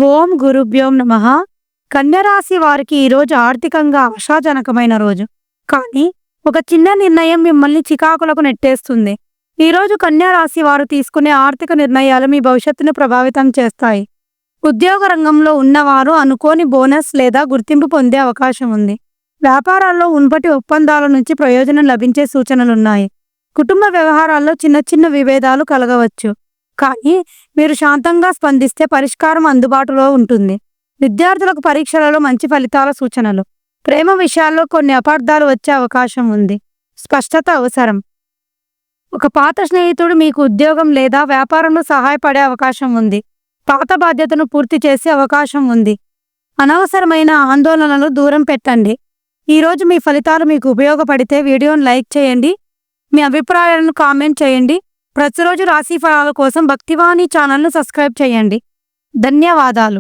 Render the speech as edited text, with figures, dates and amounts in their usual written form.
ఓం గురుభ్యోం నమః. కన్యరాశి వారికి ఈరోజు ఆర్థికంగా ఆశాజనకమైన రోజు. కానీ ఒక చిన్న నిర్ణయం మిమ్మల్ని చికాకులకు నెట్టేస్తుంది. ఈరోజు కన్యరాశి వారు తీసుకునే ఆర్థిక నిర్ణయాలు మీ భవిష్యత్తును ప్రభావితం చేస్తాయి. ఉద్యోగ రంగంలో ఉన్నవారు అనుకోని బోనస్ లేదా గుర్తింపు పొందే అవకాశం ఉంది. వ్యాపారాల్లో మునుపటి ఒప్పందాల నుంచి ప్రయోజనం లభించే సూచనలున్నాయి. కుటుంబ వ్యవహారాల్లో చిన్న చిన్న విభేదాలు కలగవచ్చు. కానీ మీరు శాంతంగా స్పందిస్తే పరిష్కారం అందుబాటులో ఉంటుంది. విద్యార్థులకు పరీక్షలలో మంచి ఫలితాల సూచనలు. ప్రేమ విషయాల్లో కొన్ని అపార్థాలు వచ్చే అవకాశం ఉంది. స్పష్టత అవసరం. ఒక పాత స్నేహితుడు మీకు ఉద్యోగం లేదా వ్యాపారంలో సహాయపడే అవకాశం ఉంది. పాత బాధ్యతను పూర్తి చేసే అవకాశం ఉంది. అనవసరమైన ఆందోళనలు దూరం పెట్టండి. ఈరోజు మీ ఫలితాలు మీకు ఉపయోగపడితే వీడియోను లైక్ చేయండి. మీ అభిప్రాయాలను కామెంట్ చేయండి. ప్రతిరోజు రాశి ఫలాల కోసం భక్తివాణి ఛానల్ను సబ్స్క్రైబ్ చేయండి. ధన్యవాదాలు.